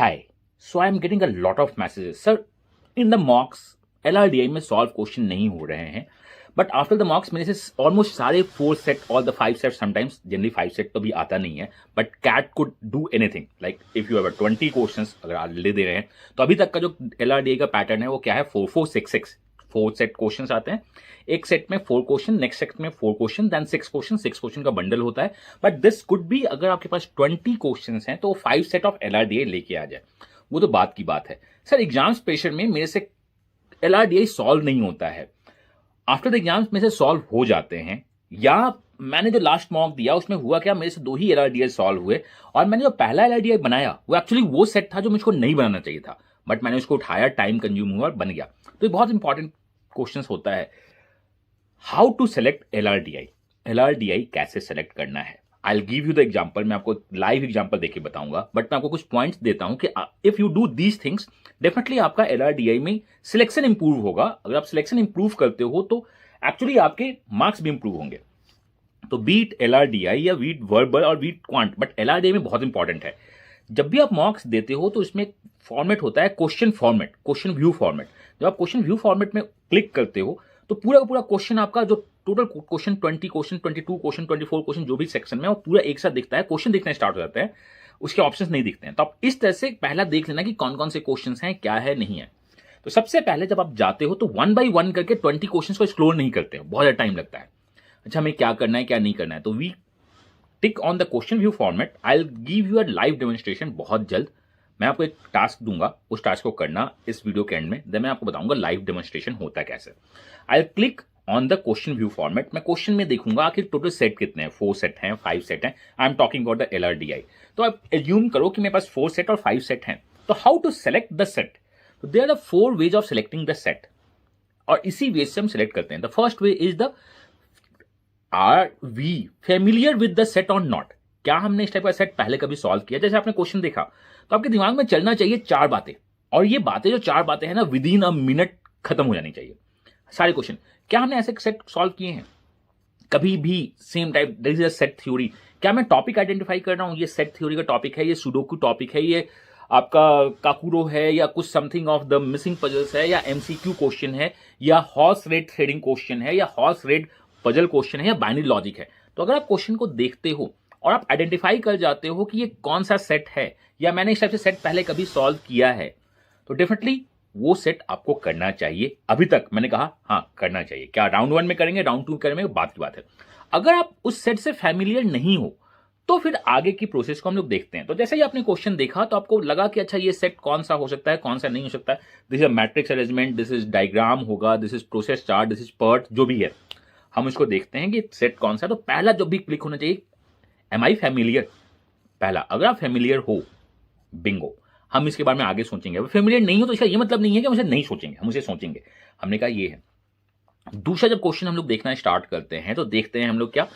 Hi. So I am getting a lot of messages. Sir, in the mocks LRDI में solve question नहीं हो रहे हैं but after the मॉक्स मेरे से ऑलमोस्ट सारे 4 सेट और the 5 set sometimes generally 5 set तो भी आता नहीं है but CAT could do anything like if you have 20 questions अगर आप ले दे रहे हैं तो अभी तक का जो LRDI का पैटर्न है वो क्या है 4-4-6-6 4 सेट क्वेश्चंस आते हैं एक सेट में 4 क्वेश्चन नेक्स्ट सेट में 4 क्वेश्चन देन 6 क्वेश्चन का बंडल होता है बट दिस कुड बी अगर आपके पास 20 क्वेश्चंस हैं तो 5 सेट ऑफ LRDI लेके आ जाए वो तो बात की बात है सर एग्जाम्स प्रेशर में मेरे से LRDI सॉल्व नहीं होता है आफ्टर द एग्जाम्स में से सॉल्व हो जाते हैं या मैंने जो लास्ट मॉक दिया उसमें हुआ क्या मेरे से 2 ही LRDI सॉल्व हुए और मैंने जो पहला LRDI बनाया वो एक्चुअली वो सेट था जो मुझको नहीं बनाना चाहिए था बट मैंने उसको उठाया टाइम कंज्यूम हुआ और बन गया तो ये बहुत इंपॉर्टेंट क्वेश्चन होता है हाउ टू सेलेक्ट LRDI कैसे सेलेक्ट करना है आई will give you the example मैं आपको लाइव एग्जाम्पल देके बताऊंगा बट मैं आपको कुछ पॉइंट्स देता हूं कि if you do these things definitely आपका LRDI में सिलेक्शन इंप्रूव होगा अगर आप सिलेक्शन इंप्रूव करते हो तो एक्चुअली आपके मार्क्स भी इंप्रूव होंगे तो बीट LRDI या बीट वर्बल और बीट क्वांट बट LRDI में बहुत इंपॉर्टेंट है जब भी आप मार्क्स देते हो तो इसमें फॉर्मेट होता है question format question view format जब आप क्वेश्चन व्यू फॉर्मेट में क्लिक करते हो तो पूरा का पूरा क्वेश्चन आपका जो total question 20 question 22 question 24 question जो भी सेक्शन में वो पूरा एक साथ दिखता है क्वेश्चन दिखना स्टार्ट हो जाता है उसके ऑप्शंस नहीं दिखते हैं तो आप इस तरह से पहला देख लेना कि कौन कौन से क्वेश्चंस हैं क्या है नहीं है तो सबसे पहले जब आप जाते हो तो 1 by 1 करके 20 क्वेश्चंस को एक्सप्लोर नहीं करते हो बहुत ज्यादा टाइम लगता है अच्छा हमें क्या करना है क्या नहीं करना है तो we tick on the question view format I will give you a live demonstration बहुत जल्द मैं आपको एक टास्क दूंगा उस टास्क को करना इस वीडियो के एंड में देन मैं आपको बताऊंगा लाइव डेमोन्स्ट्रेशन होता कैसे I will click on the question view format मैं क्वेश्चन में देखूंगा कि टोटल सेट कितने हैं 4 सेट हैं 5 सेट हैं I am talking about the LRDI तो आप एज्यूम करो कि मेरे पास 4 सेट और 5 सेट हैं तो how to select the set तो there are 4 ways of selecting the set और इसी वे से हम सेलेक्ट करते हैं the first way is the are we familiar with the set और नॉट क्या हमने इस टाइप का सेट पहले कभी सॉल्व किया जैसे आपने क्वेश्चन देखा तो आपके दिमाग में चलना चाहिए 4 बातें और ये बातें जो 4 बातें हैं ना विद इन अ मिनट खत्म हो जानी चाहिए सारे क्वेश्चन क्या हमने ऐसे सेट सॉल्व किए हैं कभी भी same type this is a set theory क्या मैं टॉपिक आइडेंटिफाई कर रहा हूं ये सेट थ्योरी का टॉपिक है ये सुडोकू टॉपिक है ये आपका काकुरो है या कुछ something of the missing puzzles है या MCQ क्वेश्चन है या हॉर्स रेड थ्रेडिंग क्वेश्चन है या हॉर्स रेड पजल क्वेश्चन है या बाइनरी लॉजिक है तो अगर आप क्वेश्चन को देखते हो और आप आइडेंटिफाई कर जाते हो कि ये कौन सा सेट है या मैंने इस टाइप से सेट पहले कभी सॉल्व किया है तो डेफिनेटली वो सेट आपको करना चाहिए अभी तक मैंने कहा हाँ करना चाहिए क्या राउंड 1 में करेंगे राउंड 2 में करेंगे बात की बात है अगर आप उस सेट से फैमिलियर नहीं हो तो फिर आगे की प्रोसेस को हम लोग देखते हैं तो जैसे ही आपने क्वेश्चन देखा तो आपको लगा कि अच्छा ये सेट कौन सा हो सकता है कौन सा नहीं हो सकता है this is matrix arrangement this is diagram होगा this is process chart this is PERT जो भी है हम उसको देखते हैं कि सेट कौन सा तो पहला जो भी क्लिक होना चाहिए एम आई फैमिलियर पहला अगर आप फैमिलियर हो बिंगो हम इसके बारे में आगे सोचेंगे फेमिलियर नहीं हो तो इसका ये मतलब नहीं है कि हम इसे नहीं सोचेंगे हम उसे सोचेंगे हमने कहा ये है दूसरा जब क्वेश्चन हम लोग देखना स्टार्ट करते हैं तो देखते हैं हम लोग क्या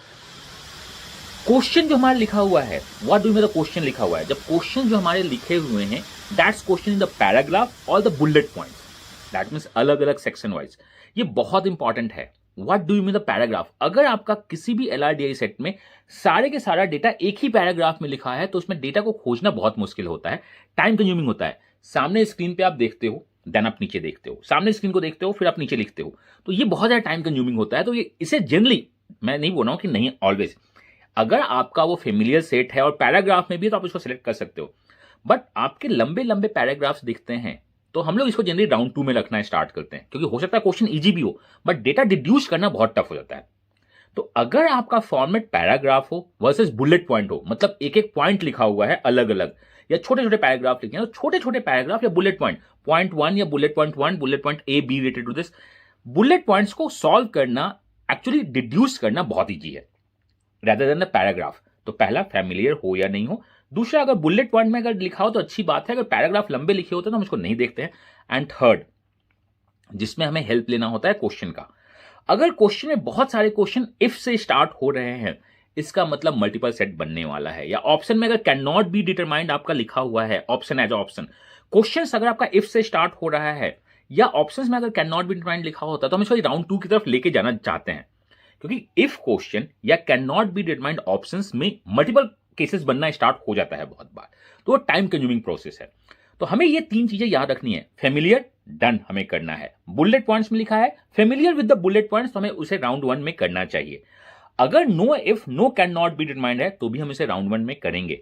क्वेश्चन जो हमारा लिखा हुआ है what do mean the question लिखा हुआ है जब क्वेश्चन जो हमारे लिखे हुए हैं that's question in the paragraph और the bullet points that means अलग अलग सेक्शन वाइज ये बहुत इंपॉर्टेंट है what do you mean the paragraph अगर आपका किसी भी LRDI सेट में सारे के सारा डेटा एक ही पैराग्राफ में लिखा है तो उसमें डेटा को खोजना बहुत मुश्किल होता है टाइम कंज्यूमिंग होता है सामने स्क्रीन पे आप देखते हो देन आप नीचे देखते हो सामने स्क्रीन को देखते हो फिर आप नीचे लिखते हो तो ये बहुत ज्यादा टाइम कंज्यूमिंग होता है तो ये इसे जनरली मैं नहीं बोल रहा हूं कि नहीं ऑलवेज अगर आपका वो फेमिलियर सेट है और पैराग्राफ में भी तो आप उसको सिलेक्ट कर सकते हो बट आपके लंबे लंबे पैराग्राफ्स दिखते हैं तो हम लोग इसको जनरली राउंड 2 में रखना स्टार्ट करते हैं क्योंकि हो सकता है क्वेश्चन इजी भी हो बट डेटा डिड्यूस करना बहुत टफ हो जाता है तो अगर आपका फॉर्मेट पैराग्राफ हो वर्सेस बुलेट पॉइंट हो मतलब एक एक पॉइंट लिखा हुआ है अलग अलग या छोटे छोटे पैराग्राफ लिखे हैं तो छोटे छोटे पैराग्राफ या बुलेट पॉइंट 1 या bullet point 1 bullet point A B related to this bullet points को सॉल्व करना एक्चुअली डिड्यूस करना बहुत ईजी है रेदर देन द पैराग्राफ तो पहला फैमिलियर हो या नहीं हो दूसरा अगर बुलेट पॉइंट में अगर लिखा हो तो अच्छी बात है अगर पैराग्राफ लंबे लिखे होते हैं तो हम इसको नहीं देखते हैं एंड थर्ड जिसमें हमें हेल्प लेना होता है क्वेश्चन का अगर क्वेश्चन में बहुत सारे क्वेश्चन इफ से स्टार्ट हो रहे हैं इसका मतलब मल्टीपल सेट बनने वाला है या ऑप्शन में अगर कैन नॉट बी डिटरमाइंड आपका लिखा हुआ है ऑप्शन एज ऑप्शन क्वेश्चन अगर आपका इफ से स्टार्ट हो रहा है या ऑप्शन में अगर कैन नॉट बी डिटरमाइंड लिखा होता है तो हम इसको राउंड 2 की तरफ लेके जाना चाहते हैं क्योंकि इफ क्वेश्चन या can not be determined options में मल्टीपल केसेस बनना स्टार्ट हो जाता है बहुत बार तो वो टाइम कंज्यूमिंग प्रोसेस है तो हमें ये 3 चीजें याद रखनी है। फेमिलियर डन हमें करना है, बुलेट पॉइंट्स में लिखा है familiar with the bullet points, तो हमें उसे राउंड 1 में करना चाहिए। अगर no if no can not be determined है तो भी हम इसे राउंड 1 में करेंगे।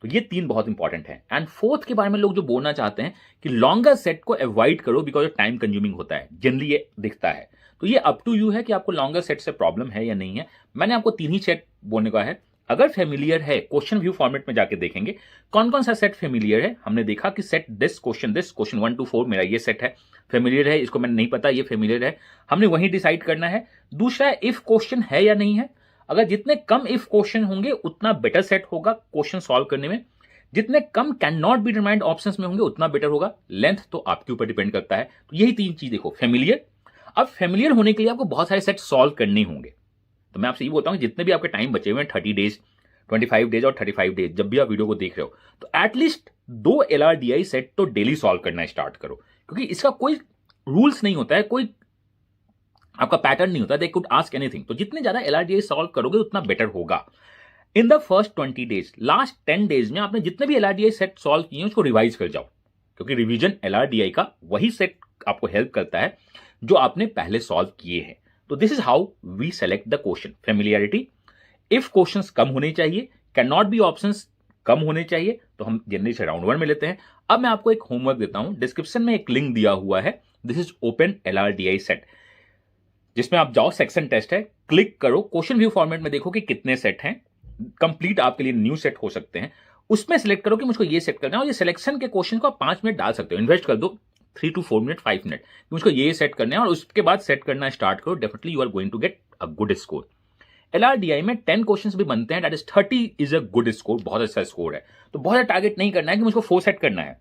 तो ये 3 बहुत इंपॉर्टेंट है। एंड फोर्थ के बारे में लोग जो बोलना चाहते हैं कि लॉन्गर सेट को अवॉइड करो बिकॉज टाइम कंज्यूमिंग होता है, जनरली ये दिखता है। तो ये अप टू यू है कि आपको लॉन्गर सेट से प्रॉब्लम है या नहीं है। मैंने आपको 3 ही सेट बोलने का है। अगर फेमिलियर है, क्वेश्चन व्यू फॉर्मेट में जाके देखेंगे कौन कौन सा सेट फेमिलियर है। हमने देखा कि सेट दिस क्वेश्चन 1 to 4 मेरा ये सेट है, फेमिलियर है, इसको मैंने नहीं पता ये फेमिलियर है, हमने वही डिसाइड करना है। दूसरा है इफ क्वेश्चन है या नहीं है। अगर जितने कम इफ क्वेश्चन होंगे उतना बेटर सेट होगा क्वेश्चन सॉल्व करने में, जितने come can not be determined options में होंगे उतना बेटर होगा। लेंथ तो आपके ऊपर डिपेंड करता है। तो यही 3 चीज देखो, फेमिलियर। अब फेमिलियर होने के लिए आपको बहुत सारे सेट सॉल्व करने होंगे। तो मैं आपसे ये बोलता हूं जितने भी आपके टाइम बचे हुए हैं 30 डेज, 25 डेज और 35 डेज, जब भी आप वीडियो को देख रहे हो तो एटलीस्ट 2 LRDI सेट तो डेली सॉल्व करना स्टार्ट करो, क्योंकि इसका कोई रूल्स नहीं होता है, कोई आपका पैटर्न नहीं होता, दे कुड आस्क एनीथिंग। तो जितने ज्यादा LRDI सॉल्व करोगे उतना बेटर होगा। In the first 20 days, last 10 days में आपने जितने भी LRDI सेट सॉल्व किए हैं उसको रिवाइज कर जाओ, क्योंकि रिवीजन LRDI का वही सेट आपको हेल्प करता है जो आपने पहले सॉल्व किए हैं। तो this is how we select the question. Familiarity, if questions कम होने चाहिए, कैन नॉट बी ऑप्शंस कम होने चाहिए, तो हम जनरली से राउंड 1 में लेते हैं। अब मैं आपको एक होमवर्क देता हूं, डिस्क्रिप्शन में एक लिंक दिया हुआ है, this is open LRDI set, जिसमें आप जाओ, सेक्शन टेस्ट है, क्लिक करो, क्वेश्चन व्यू फॉर्मेट में देखो कि कितने सेट हैं, कंप्लीट आपके लिए न्यू सेट हो सकते हैं, उसमें सिलेक्ट करो कि मुझको ये सेट करना है। और ये सिलेक्शन के क्वेश्चन को आप 5 मिनट डाल सकते हो, इन्वेस्ट कर दो 3 to 4 मिनट, 5 मिनट, मुझको ये सेट करना है, और उसके बाद सेट करना स्टार्ट करो। Definitely you are going to get a good score. LRDI में 10 क्वेश्चंस भी बनते हैं, that is 30 is a good score, बहुत अच्छा स्कोर है। तो बहुत अच्छा टारगेट नहीं करना है कि मुझको 4 सेट करना है,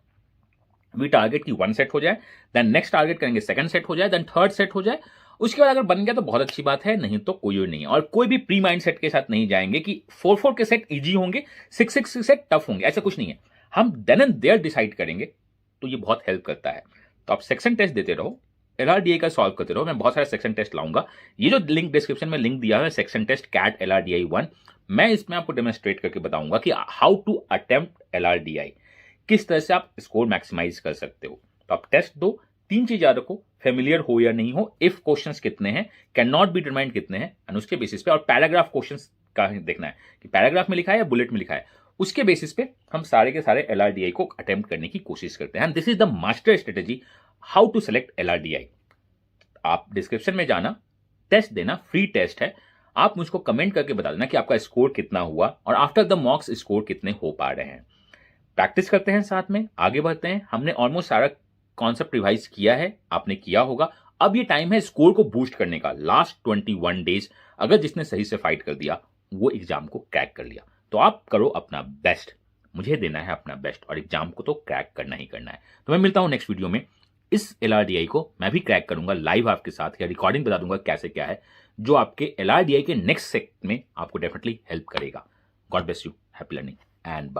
वी टारगेट की 1 सेट हो जाए, देन नेक्स्ट टारगेट करेंगे 2nd सेट हो जाए, देन 3rd सेट हो जाए। उसके बाद अगर बन गया तो बहुत अच्छी बात है, नहीं तो कोई और नहीं है। और कोई भी प्री माइंड सेट के साथ नहीं जाएंगे कि 4 के सेट इजी होंगे, 6 के सेट टफ होंगे, ऐसा कुछ नहीं है। हम देन एंड देयर डिसाइड करेंगे, तो ये बहुत हेल्प करता है। तो आप सेक्शन टेस्ट देते रहो, LRDI का सॉल्व करते रहो। मैं बहुत सारे सेक्शन टेस्ट लाऊंगा, ये जो लिंक डिस्क्रिप्शन में लिंक दिया है सेक्शन टेस्ट कैट LRDI 1, मैं इसमें आपको डेमोन्स्ट्रेट करके बताऊंगा कि हाउ टू अटेम्प्ट LRDI, किस तरह से आप स्कोर मैक्सिमाइज कर सकते हो। तो आप टेस्ट दो, 3 चीज याद रखो, फेमिलियर हो या नहीं हो, इफ क्वेश्चंस कितने हैं, कैन नॉट बी डिटरमाइंड कितने हैं, एंड उसके बेसिस पे, और पैराग्राफ क्वेश्चंस का देखना है कि पैराग्राफ में लिखा है या बुलेट में लिखा है, उसके बेसिस पे हम सारे के सारे LRDI को अटेम्प्ट करने की कोशिश करते हैं। And this is the master strategy how to select LRDI। आप डिस्क्रिप्शन में जाना, टेस्ट देना, फ्री टेस्ट है, आप मुझको कमेंट करके बता देना कि आपका स्कोर कितना हुआ और आफ्टर द मॉक्स स्कोर कितने हो पा रहे हैं। प्रैक्टिस करते हैं, साथ में आगे बढ़ते हैं। हमने ऑलमोस्ट सारा कॉन्सेप्ट रिवाइज किया है, आपने किया होगा। अब ये टाइम है स्कोर को बूस्ट करने का। लास्ट 21 डेज अगर जिसने सही से फाइट कर दिया वो एग्जाम को क्रैक कर लिया। तो आप करो अपना बेस्ट, मुझे देना है अपना बेस्ट, और एग्जाम को तो क्रैक करना ही करना है। तो मैं मिलता हूं नेक्स्ट वीडियो में। इस LRDI को मैं भी क्रैक करूंगा लाइव आपके साथ, या रिकॉर्डिंग बता दूंगा कैसे क्या है, जो आपके LRDI के नेक्स्ट सेट में आपको डेफिनेटली हेल्प करेगा। God bless you, happy learning and